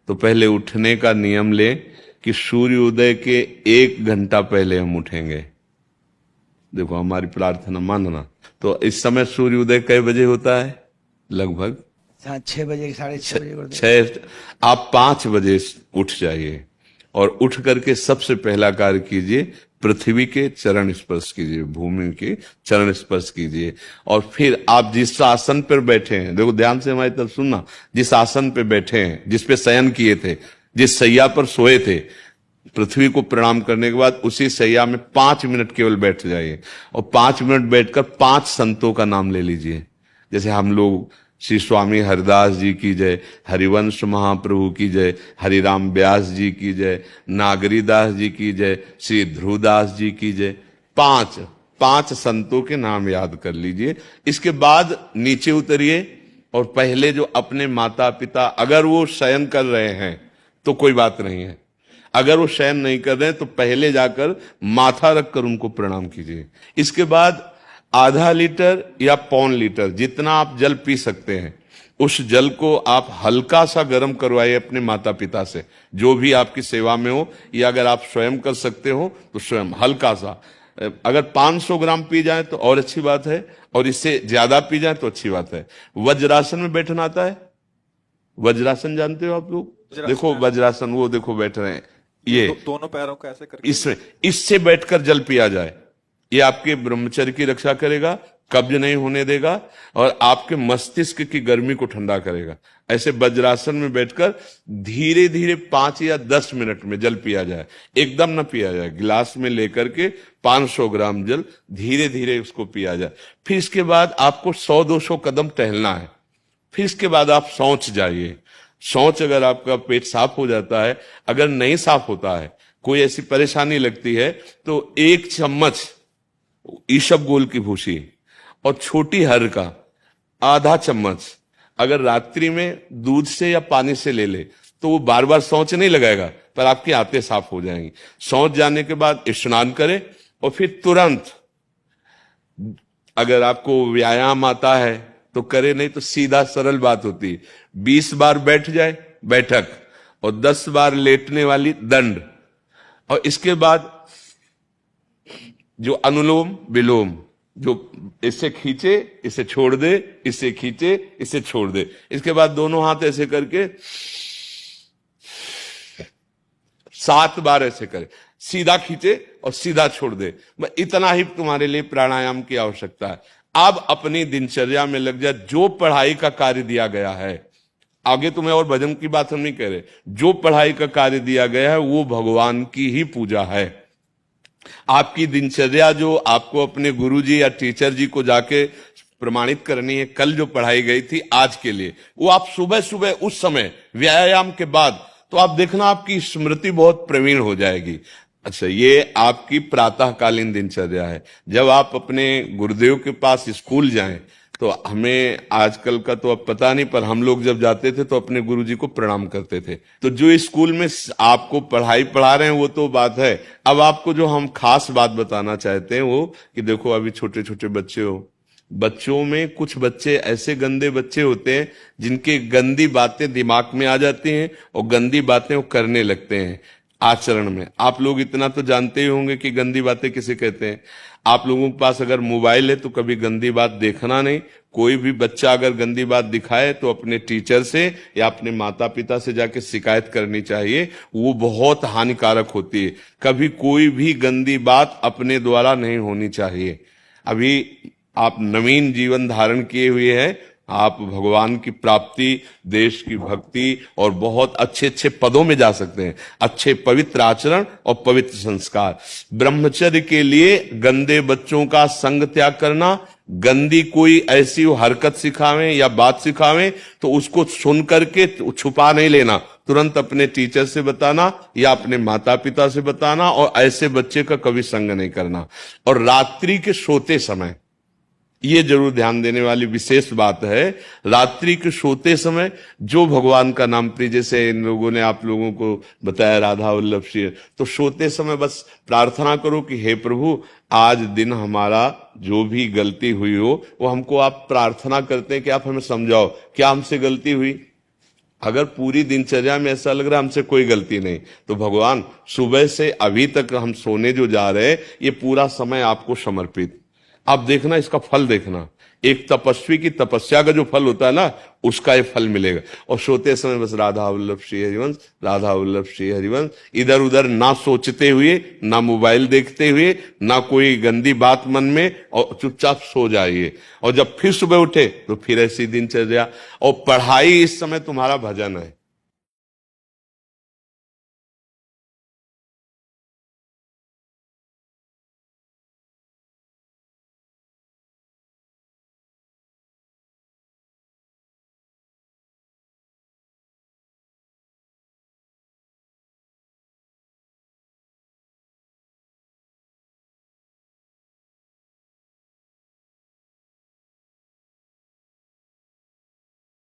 तो पहले उठने का नियम लें कि सूर्योदय के 1 घंटा पहले हम उठेंगे। देखो हमारी प्रार्थना मानना। तो इस समय सूर्योदय कई बजे होता है? लगभग 6 बजे, 6:30 बजे कर दो। 6। आप 5 बजे उठ जाइए और उठ करके सबसे पहला कार्य कीजिए, पृथ्वी के चरण स्पर्श कीजिए, भूमि के चरण स्पर्श कीजिए। और फिर आप जिस आसन पर बैठे हैं, देखो ध्यान से हमारी तरफ सुनना, जिस आसन पे बैठे हैं, जिस पे शयन किए थे, जिस सैया पर सोए थे, पृथ्वी को प्रणाम करने के बाद उसी सैया में 5 मिनट केवल बैठ जाइए और 5 मिनट बैठकर 5 संतों का नाम ले लीजिए। जैसे हम लोग श्री स्वामी हरिदास जी की जय, हरिवंश महाप्रभु की जय, हरिराम व्यास जी की जय, नागरीदास जी की जय, श्री ध्रुवदास जी की जय, 5 संतों के नाम याद कर लीजिए। इसके बाद नीचे उतरिए और पहले जो अपने माता पिता, अगर वो शयन कर रहे हैं तो कोई बात नहीं है, अगर वो शयन नहीं कर रहे हैं तो पहले जाकर माथा रखकर उनको प्रणाम कीजिए। इसके बाद आधा लीटर या 1.25 लीटर जितना आप जल पी सकते हैं, उस जल को आप हल्का सा गर्म करवाइए अपने माता पिता से, जो भी आपकी सेवा में हो, या अगर आप स्वयं कर सकते हो तो स्वयं हल्का सा। अगर 500 ग्राम पी जाए तो और अच्छी बात है, और इससे ज्यादा पी जाए तो अच्छी बात है। वज्रासन में बैठना आता है? वज्रासन जानते हो आप लोग? देखो वज्रासन, वो देखो बैठ रहे हैं, ये दोनों पैरों को ऐसे करके इससे बैठकर जल पिया जाए। ये आपके ब्रह्मचर्य की रक्षा करेगा, कब्ज नहीं होने देगा और आपके मस्तिष्क की गर्मी को ठंडा करेगा। ऐसे वज्रासन में बैठकर धीरे धीरे 5 या 10 मिनट में जल पिया जाए, एकदम ना पिया जाए। गिलास में लेकर के 500 ग्राम जल धीरे धीरे उसको पिया जाए। फिर इसके बाद आपको 100-200 कदम टहलना है। फिर इसके बाद आप शौच जाइए। शौच अगर आपका पेट साफ हो जाता है, अगर नहीं साफ होता है, कोई ऐसी परेशानी लगती है, तो 1 चम्मच ईसबगोल की भूसी और छोटी हर का आधा चम्मच अगर रात्रि में दूध से या पानी से ले ले तो वो बार बार शौच नहीं लगाएगा, पर आपकी आंतें साफ हो जाएंगी। शौच जाने के बाद स्नान करें और फिर तुरंत, अगर आपको व्यायाम आता है तो करे, नहीं तो सीधा सरल बात होती है, 20 बार बैठ जाए बैठक और 10 बार लेटने वाली दंड। और इसके बाद जो अनुलोम विलोम, जो इससे खींचे इसे छोड़ दे, इससे खींचे इसे छोड़ दे, इसके बाद दोनों हाथ ऐसे करके 7 बार ऐसे करे, सीधा खींचे और सीधा छोड़ दे। इतना ही तुम्हारे लिए प्राणायाम की आवश्यकता है। अब अपनी दिनचर्या में लग जा। जो पढ़ाई का कार्य दिया गया है, आगे तुम्हें और भजन की बात हम नहीं कह रहे, जो पढ़ाई का कार्य दिया गया है वो भगवान की ही पूजा है। आपकी दिनचर्या जो आपको अपने गुरुजी या टीचर जी को जाके प्रमाणित करनी है, कल जो पढ़ाई गई थी आज के लिए, वो आप सुबह सुबह उस समय व्यायाम के बाद, तो आप देखना आपकी स्मृति बहुत प्रवीण हो जाएगी। अच्छा, ये आपकी प्रातःकालीन दिनचर्या है। जब आप अपने गुरुदेव के पास स्कूल जाएं, तो हमें आजकल का तो अब पता नहीं, पर हम लोग जब जाते थे तो अपने गुरुजी को प्रणाम करते थे। तो जो स्कूल में आपको पढ़ाई पढ़ा रहे हैं वो तो बात है, अब आपको जो हम खास बात बताना चाहते हैं वो कि देखो अभी छोटे छोटे बच्चे हो, बच्चों में कुछ बच्चे ऐसे गंदे बच्चे होते हैं जिनके गंदी बातें दिमाग में आ जाती हैं और गंदी बातें वो करने लगते हैं आचरण में। आप लोग इतना तो जानते ही होंगे कि गंदी बातें किसे कहते हैं। आप लोगों के पास अगर मोबाइल है तो कभी गंदी बात देखना नहीं। कोई भी बच्चा अगर गंदी बात दिखाए तो अपने टीचर से या अपने माता पिता से जाके शिकायत करनी चाहिए, वो बहुत हानिकारक होती है। कभी कोई भी गंदी बात अपने द्वारा नहीं होनी चाहिए। अभी आप नवीन जीवन धारण किए हुए हैं, आप भगवान की प्राप्ति, देश की भक्ति और बहुत अच्छे अच्छे पदों में जा सकते हैं। अच्छे पवित्र आचरण और पवित्र संस्कार। ब्रह्मचर्य के लिए गंदे बच्चों का संग त्याग करना, गंदी कोई ऐसी हरकत सिखावे या बात सिखावे तो उसको सुन करके छुपा नहीं लेना, तुरंत अपने टीचर से बताना या अपने माता पिता से बताना, और ऐसे बच्चे का कभी संग नहीं करना। और रात्रि के सोते समय ये जरूर ध्यान देने वाली विशेष बात है, रात्रि के सोते समय जो भगवान का नाम प्रिय, जैसे इन लोगों ने आप लोगों को बताया राधा वल्लभ श्री, तो सोते समय बस प्रार्थना करो कि हे प्रभु, आज दिन हमारा जो भी गलती हुई हो वो हमको आप प्रार्थना करते हैं कि आप हमें समझाओ क्या हमसे गलती हुई। अगर पूरी दिनचर्या में ऐसा लग रहा है हमसे कोई गलती नहीं, तो भगवान सुबह से अभी तक हम सोने जो जा रहे हैं ये पूरा समय आपको समर्पित। आप देखना, इसका फल देखना। एक तपस्वी की तपस्या का जो फल होता है ना, उसका ये फल मिलेगा। और सोते समय बस राधा वल्लभ श्री हरिवंश, राधा वल्लभ श्री हरिवंश, इधर उधर ना सोचते हुए, ना मोबाइल देखते हुए, ना कोई गंदी बात मन में, और चुपचाप सो जाइए। और जब फिर सुबह उठे तो फिर ऐसी दिनचर्या। और पढ़ाई, इस समय तुम्हारा भजन है।